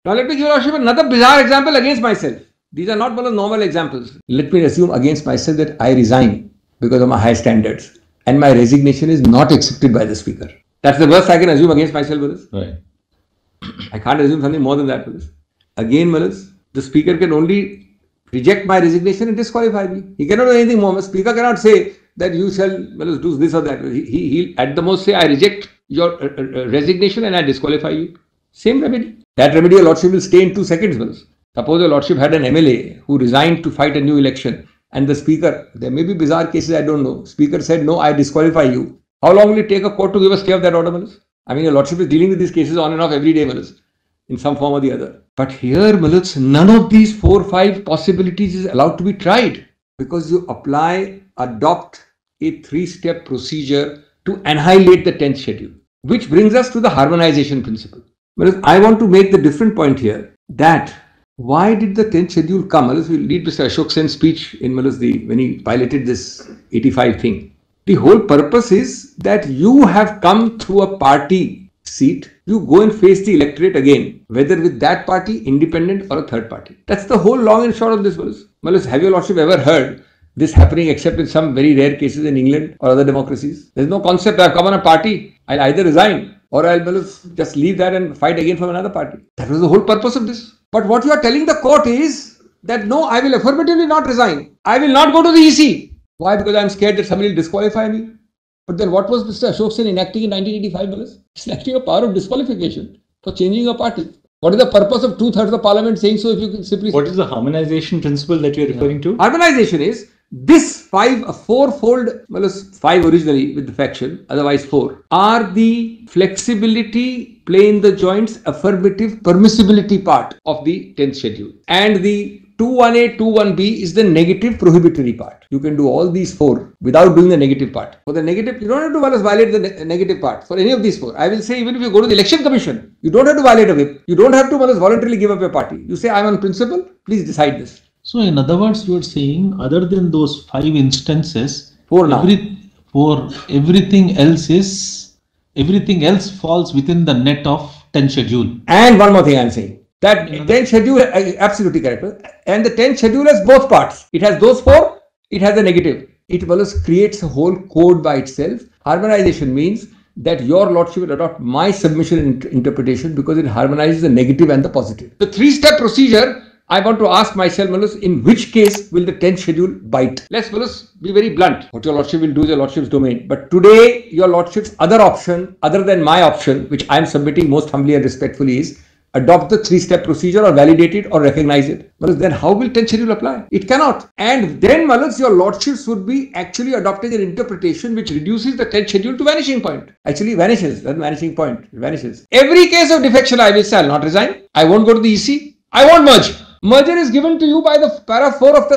Now let me give you Lordship another bizarre example against myself. These are not one of normal examples. Let me assume against myself that I resign because of my high standards and my resignation is not accepted by the speaker. That's the worst I can assume against myself, Willis. Right. I can't assume something more than that, Willis. Again, Willis, the speaker can only reject my resignation and disqualify me. He cannot do anything more. The speaker cannot say that you shall do this or that. He'll at the most say, I reject your resignation and I disqualify you. Same remedy. That remedy, your Lordship will stay in 2 seconds, Willis. Suppose your Lordship had an MLA who resigned to fight a new election and the speaker, there may be bizarre cases, I don't know. Speaker said, no, I disqualify you. How long will it take a court to give a stay of that order, Willis? I mean, your Lordship is dealing with these cases on and off every day, Willis, in some form or the other. But here, Willis, none of these 4 or 5 possibilities is allowed to be tried because you adopt a 3-step procedure to annihilate the 10th schedule, which brings us to the harmonization principle. Whereas I want to make the different point here that why did the 10th schedule come? We'll read Mr. Ashok Sen's speech in when he piloted this 85 thing. The whole purpose is that you have come through a party seat, you go and face the electorate again, whether with that party, independent or a third party. That's the whole long and short of this. Have your Lordship ever heard this happening except in some very rare cases in England or other democracies? There's no concept, I've come on a party, I'll either resign or I'll just leave that and fight again from another party. That was the whole purpose of this. But what you are telling the court is that no, I will affirmatively not resign. I will not go to the EC. Why? Because I am scared that somebody will disqualify me. But then what was Mr. Ashok Sen enacting in 1985? It's enacting a power of disqualification for changing a party. What is the purpose of 2/3 of the parliament saying so if you can simply... What is the harmonization principle that you are referring to? Harmonization is this 4-fold, 5 originally with defection, otherwise 4, are the flexibility, play in the joints, affirmative, permissibility part of the 10th schedule. And the 2(1)A, 2(1)B is the negative prohibitory part. You can do all these 4 without doing the negative part. For the negative, you don't have to violate the negative part for any of these 4. I will say even if you go to the election commission, you don't have to violate a whip. You don't have to voluntarily give up a party. You say I am on principle, please decide this. So in other words, you are saying other than those 5 instances, 4 now. Everything else falls within the net of 10th schedule. And one more thing I am saying. That 10th schedule, absolutely correct. And the 10th schedule has both parts. It has those 4, it has the negative. It creates a whole code by itself. Harmonization means that your Lordship will adopt my submission and interpretation because it harmonizes the negative and the positive. The 3-step procedure, I want to ask myself, in which case will the 10th schedule bite? Let's be very blunt. What your Lordship will do is your Lordship's domain. But today, your Lordship's other option, other than my option, which I am submitting most humbly and respectfully is, adopt the 3-step procedure or validate it or recognize it. Then how will 10th schedule apply? It cannot. And then your Lordships would be actually adopting an interpretation which reduces the 10th schedule to vanishing point. Actually vanishes, not vanishing point, it vanishes. Every case of defection I will say I will not resign. I won't go to the EC. I won't merge. Merger is given to you by the para 4 of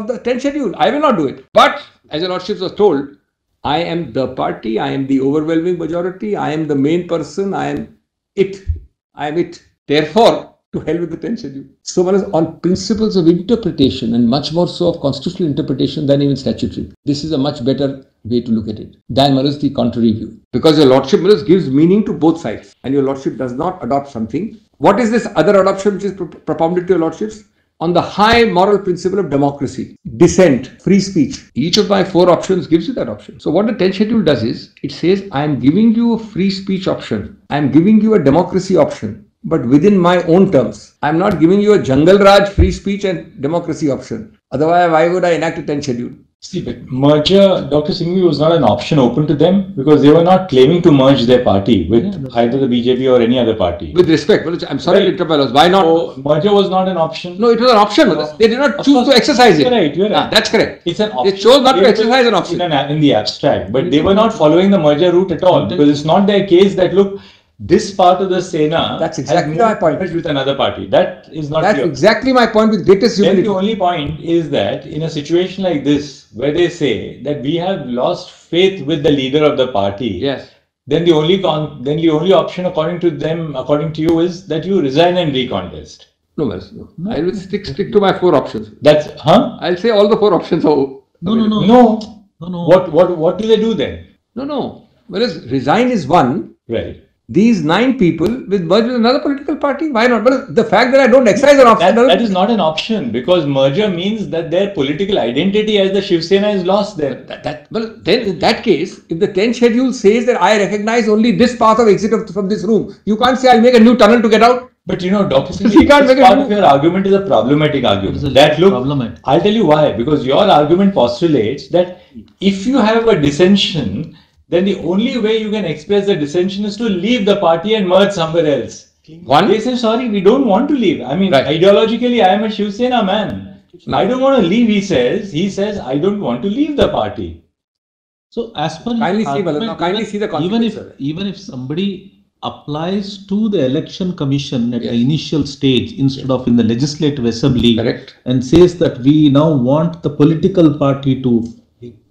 the 10th schedule. I will not do it. But as your Lordships was told, I am the party, I am the overwhelming majority, I am the main person, I am it. Therefore, to hell with the 10th schedule. So on principles of interpretation and much more so of constitutional interpretation than even statutory. This is a much better way to look at it than the contrary view. Because your Lordship gives meaning to both sides and your Lordship does not adopt something. What is this other adoption which is propounded to your Lordships? On the high moral principle of democracy, dissent, free speech. Each of my 4 options gives you that option. So what the 10th schedule does is, it says I am giving you a free speech option. I am giving you a democracy option. But within my own terms. I am not giving you a jungle raj, free speech and democracy option. Otherwise, why would I enact a 10th schedule? See, but merger, Dr. Singhvi, was not an option open to them because they were not claiming to merge their party with either the BJP or any other party. With respect, I'm sorry to interrupt. Why not? So, merger was not an option. No, it was an option. No. They did not choose to exercise it. You're right. That's correct. It's an option. They chose not to exercise an option. In the abstract, but they were not following the merger route at all because it's not their case that, look, this part of the Sena that's exactly my point with another party. That is not That's clear. Exactly my point with greatest humility. Then the only point is that in a situation like this, where they say that we have lost faith with the leader of the party, yes, then the only option according to you is that you resign and recontest. No. I will stick to my 4 options. I'll say all the 4 options are No. What do they do then? No. Whereas resign is one. Right. these 9 people will merge with another political party. Why not? But the fact that I don't exercise an option... That is not an option, because merger means that their political identity as the Shiv Sena is lost there. Well, then in that case, if the 10th schedule says that I recognize only this path of exit from this room, you can't say I'll make a new tunnel to get out. But you know, Dr. Singhvi, part of your argument is a problematic argument. I'll tell you why. Because your argument postulates that if you have a dissension, then the only way you can express the dissension is to leave the party and merge somewhere else. They say, sorry, we don't want to leave. I mean, ideologically, I am a Shiv Sena man. I don't want to leave, he says. He says, I don't want to leave the party. So, as per kindly see the consequence. Even if somebody applies to the election commission at the initial stage instead of in the legislative assembly, and says that we now want the political party to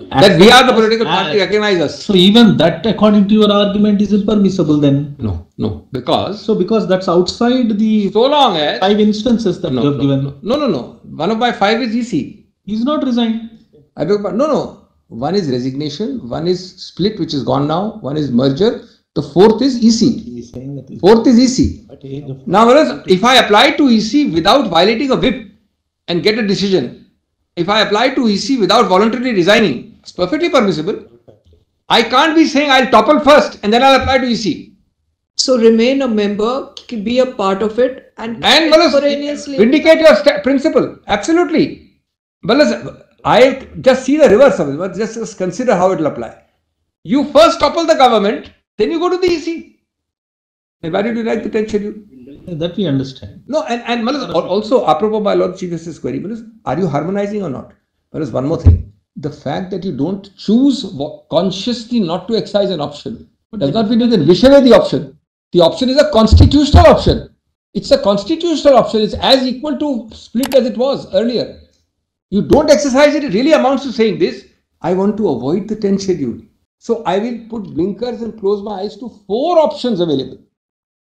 that we are the political party, recognize us. So even that, according to your argument, is impermissible then? No. Because that's outside the so long as 5 instances that you have given. No. One of my 5 is EC. He's not resigned. No. One is resignation, one is split, which is gone now, one is merger. The 4th is EC. He's saying that 4th is EC. Now, if I apply to EC without violating a whip and get a decision, if I apply to EC without voluntarily resigning, it's perfectly permissible. I can't be saying I'll topple first and then I'll apply to EC. So remain a member, be a part of it and vindicate your principle. Absolutely. But I just see the reverse of it. But just consider how it will apply. You first topple the government, then you go to the EC. And why did you write the 10th schedule? That we understand. No, and also, apropos my Lord Chief Justice query, are you harmonizing or not? One more thing. The fact that you don't choose consciously not to exercise an option does not mean you can wish away the option. The option is a constitutional option. It's a constitutional option. It's as equal to split as it was earlier. You don't exercise it, it really amounts to saying this: I want to avoid the 10th schedule. So I will put blinkers and close my eyes to 4 options available.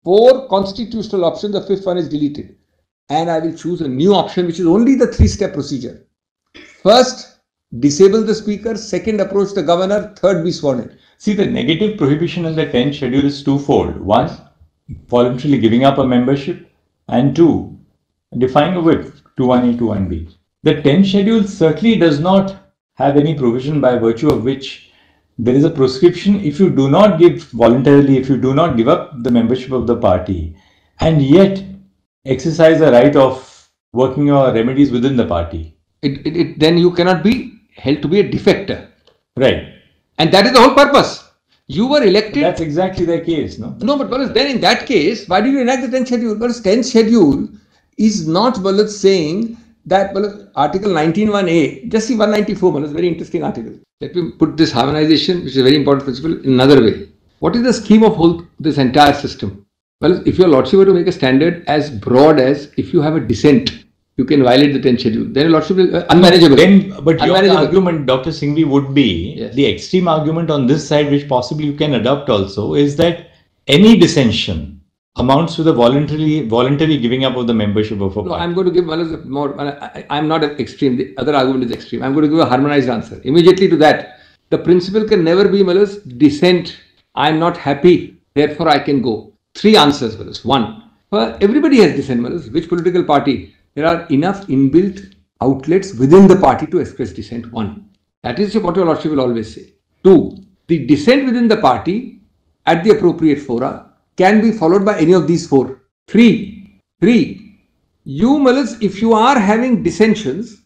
4 constitutional options, the 5th one is deleted. And I will choose a new option, which is only the 3-step procedure. First, disable the speaker. Second, approach the governor. Third, be sworn in. See, the negative prohibition in the 10th schedule is twofold. 1, voluntarily giving up a membership. And 2, defying a whip, 2(1)A, 2(1)B. The 10th schedule certainly does not have any provision by virtue of which there is a prescription if you do not give voluntarily, if you do not give up the membership of the party and yet exercise the right of working your remedies within the party. Then you cannot be held to be a defector. Right. And that is the whole purpose. You were elected. That's exactly the case, no? No, but then in that case, why did you enact the 10th schedule? Because 10th schedule is not saying that Article 19(1)A, just see 194, very interesting article. Let me put this harmonization, which is a very important principle, in another way. What is the scheme of this entire system? Well, if your Lordship were to make a standard as broad as if you have a dissent, you can violate the 10th schedule, then your Lordship is unmanageable. But your argument, Dr. Singhvi, would be the extreme argument on this side, which possibly you can adopt also, is that any dissension amounts to the voluntary giving up of the membership of a party. No, I'm going to give more. I'm not extreme. The other argument is extreme. I'm going to give a harmonized answer. Immediately to that, the principle can never be dissent. I'm not happy, therefore I can go. 3 answers. 1, everybody has dissent. Which political party? There are enough inbuilt outlets within the party to express dissent. 1. That is what your Lordship will always say. 2. The dissent within the party at the appropriate fora can be followed by any of these 4. 3. You, if you are having dissensions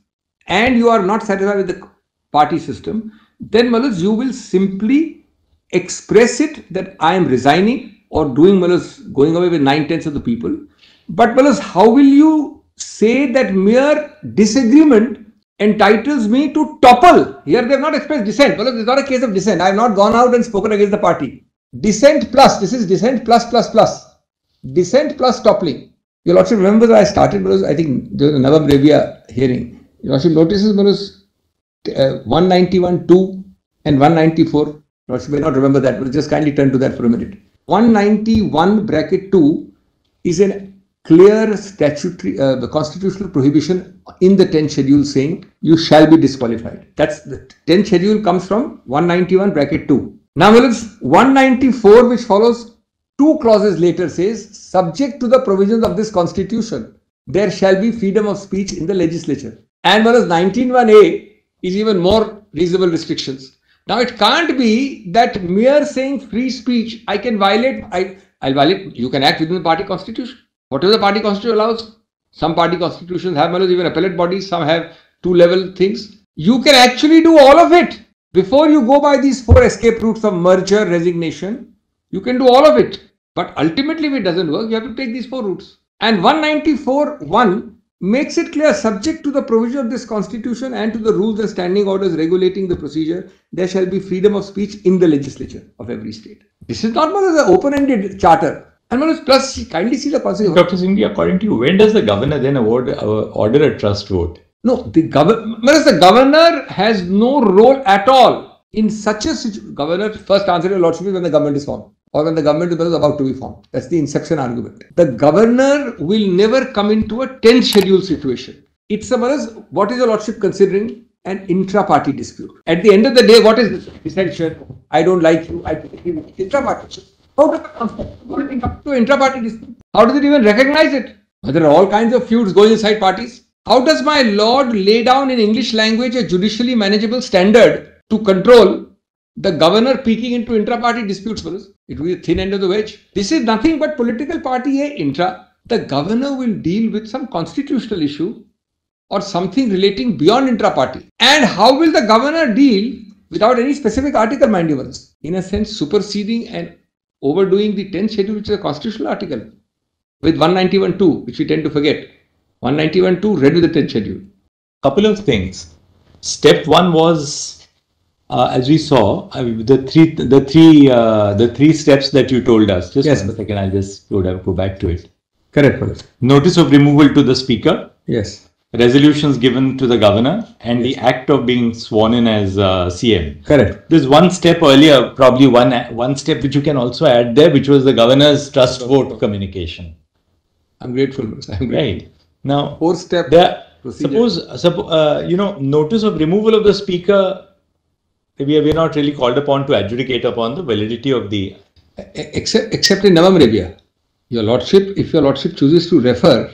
and you are not satisfied with the party system, then you will simply express it that I am resigning or doing going away with 9/10 of the people. But how will you say that mere disagreement entitles me to topple? Here they have not expressed dissent. This is not a case of dissent. I have not gone out and spoken against the party. Dissent plus, this is dissent plus. Dissent plus toppling. Your Lordship remembers I started I think there was a Nava Brevia hearing. Your Lordship notices 191(2) and 194. Your Lordship may not remember that, but just kindly turn to that for a minute. 191(2) is a clear statutory, the constitutional prohibition in the 10th schedule saying you shall be disqualified. That's the 10th schedule comes from 191(2). Now 194, which follows 2 clauses later says, subject to the provisions of this constitution, there shall be freedom of speech in the legislature. And whereas 19(1)(a) is even more reasonable restrictions. Now it can't be that mere saying free speech, I can violate, I'll violate, you can act within the party constitution. Whatever the party constitution allows. Some party constitutions have even appellate bodies, some have 2-level things. You can actually do all of it. Before you go by these 4 escape routes of merger, resignation, you can do all of it. But ultimately, if it doesn't work, you have to take these 4 routes. And 194(1) makes it clear, subject to the provision of this constitution and to the rules and standing orders regulating the procedure, there shall be freedom of speech in the legislature of every state. This is not more as an open-ended charter. And plus, kindly see the consequence. Dr. Singhvi, according to you, when does the governor then order a trust vote? No, the governor has no role at all in such a situation. Governor, first answer to your lordship is when the government is formed or when the government is about to be formed. That's the inception argument. The governor will never come into a 10th schedule situation. It's what is your lordship considering? An intra-party dispute. At the end of the day, what is this? Dissension. I don't like you. I intra-party. How does it come to intra-party dispute? How does it even recognize it? There are all kinds of feuds going inside parties. How does my lord lay down in English language a judicially manageable standard to control the governor peeking into intra-party disputes for us? It will be the thin end of the wedge. This is nothing but political party A intra. The governor will deal with some constitutional issue or something relating beyond intra-party. And how will the governor deal without any specific article, mind you, in a sense superseding and overdoing the 10th schedule, which is a constitutional article, with 191(2), which we tend to forget. 191(2) read with the 10th schedule. Couple of things. Step 1 was, as we saw, the three steps that you told us. Just yes. 1 second, I'll just go back to it. Correct. Notice of removal to the speaker. Yes. Resolutions given to the governor and the act of being sworn in as CM. Correct. There's one step earlier, probably one step which you can also add there, which was the governor's trust vote communication. I'm grateful. Right. Now, 4-step procedure. Suppose notice of removal of the speaker, we are not really called upon to adjudicate upon the validity of the... Except in Navam Rebia. Your lordship, if your lordship chooses to refer,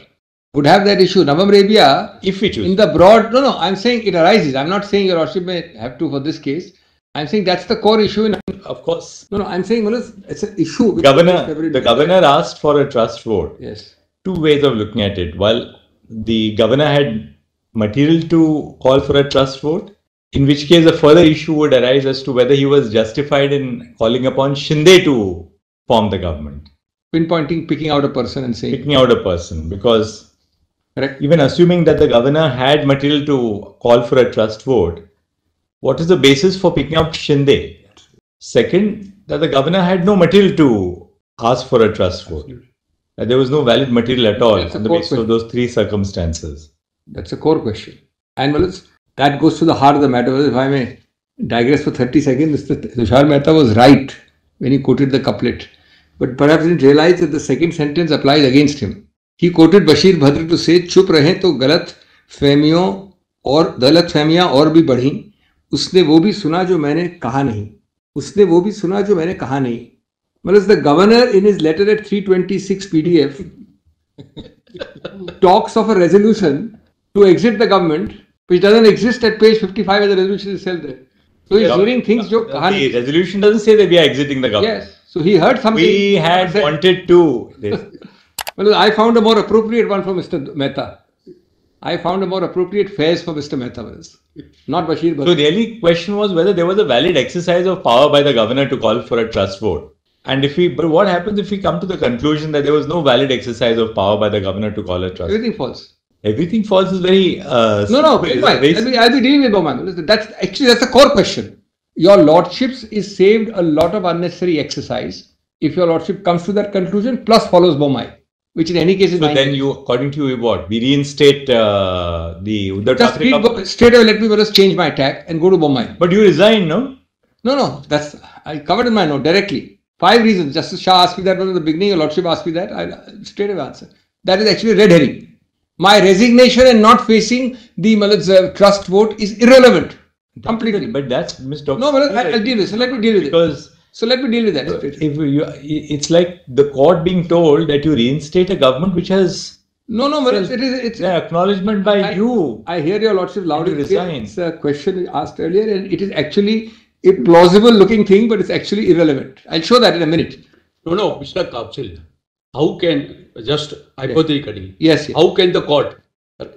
would have that issue. Navam Rebia, if we choose. In the broad, no, I'm saying it arises. I'm not saying your lordship may have to for this case. I'm saying that's the core issue. Of course. No, I'm saying it's an issue. The governor asked for a trust vote. Yes. 2 ways of looking at it. While the governor had material to call for a trust vote, in which case a further issue would arise as to whether he was justified in calling upon Shinde to form the government. Picking out a person and saying... Picking out a person, because... Correct. Even assuming that the governor had material to call for a trust vote, what is the basis for picking up Shinde? Second, that the governor had no material to ask for a trust vote. That there was no valid material at all on the basis of those 3 circumstances. That's a core question. And that goes to the heart of the matter. If I may digress for 30 seconds, Mr. Tushar Mehta was right when he quoted the couplet. But perhaps didn't realize that the second sentence applies against him. He quoted Bashir Bhadra to say, चुप रहे तो गलत फहमियां और भी बढ़ी, उसने वो भी सुना जो मैंने कहा नहीं. Whereas the governor in his letter at 326 PDF talks of a resolution to exit the government, which doesn't exist at page 55 of the resolution itself there. So he's hearing things jo kaha nahi. The resolution doesn't say that we are exiting the government. Yes. So he heard something. We had wanted to. Well, I found a more appropriate one for Mr. Mehta. I found a more appropriate phrase for Mr. Mehta. Not Bashir Bhadra. So the really question was whether there was a valid exercise of power by the governor to call for a trust vote. And but what happens if we come to the conclusion that there was no valid exercise of power by the governor to call a trust? Everything false. Everything false is very... I'll be dealing with Boman. That's the core question. Your lordships is saved a lot of unnecessary exercise if your lordship comes to that conclusion plus follows Bomai, which in any case is... So then according to you, what? We reinstate the Uddhav Thackerey... Straight away, let me first change my tack and go to Bomai. But you resigned, no? No. I covered in my note directly. 5 reasons. Justice Shah asked me that in the beginning. Your lordship asked me that. I straight away answer. That is actually red herring. My resignation and not facing the trust vote is irrelevant. Completely. But that's Ms. Dr. No, I'll deal with it. So let me deal with it. Because So let me deal with that. If you, it's like the court being told that you reinstate a government which has it's acknowledgement by you. I hear your lordship loud and clear. Resign. It's a question asked earlier, and it is actually a plausible looking thing, but it's actually irrelevant. I'll show that in a minute. No, Mr. Kapil, how can, just hypothetically, yes, how can the court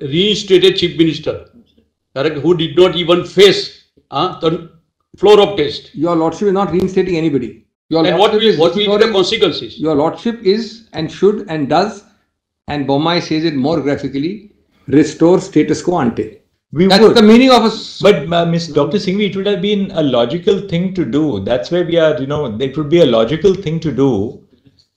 reinstate a chief minister who did not even face the floor of test? Your lordship is not reinstating anybody. And what will be the consequences? Your lordship is and should and does, and Bommai says it more graphically, restore status quo ante. That's the meaning of a... But Dr. Singhvi, it would have been a logical thing to do. That's where we are, it would be a logical thing to do,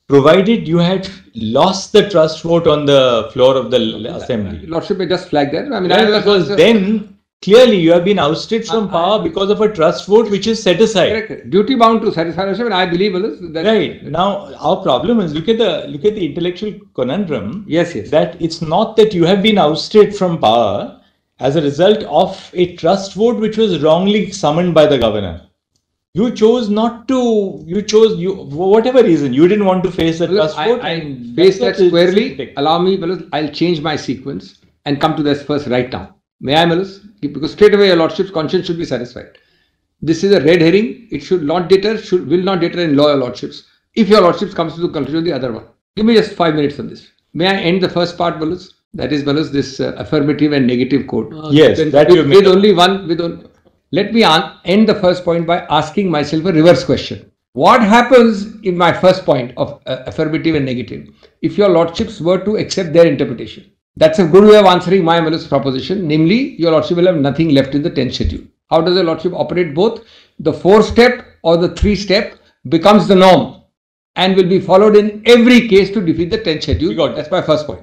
provided you had lost the trust vote on the floor of the assembly. Lordship may just flag that. I mean, because then clearly you have been ousted from power because of a trust vote which is set aside. Correct. Duty bound to satisfy Lordship, and I believe that. Right. Now, our problem is, look at the intellectual conundrum. Yes. That it's not that you have been ousted from power as a result of a trust vote which was wrongly summoned by the governor. You chose not to, for whatever reason, you didn't want to face the trust vote. I face that squarely. Allow me, I'll change my sequence and come to this first right now. May I, Malus? Because straight away your lordship's conscience should be satisfied. This is a red herring. It should not deter, will not deter in law, your lordships. If your lordships comes to the conclusion of the other one. Give me just 5 minutes on this. May I end the first part, Malus? That is, Malus, this affirmative and negative code. Yes, that you with only one. Let me end the first point by asking myself a reverse question. What happens in my first point of affirmative and negative if your lordships were to accept their interpretation? That's a good way of answering my Malus proposition. Namely, your lordship will have nothing left in the 10th schedule. How does your lordship operate both? The 4-step or the 3-step becomes the norm and will be followed in every case to defeat the 10th schedule. That's my first point.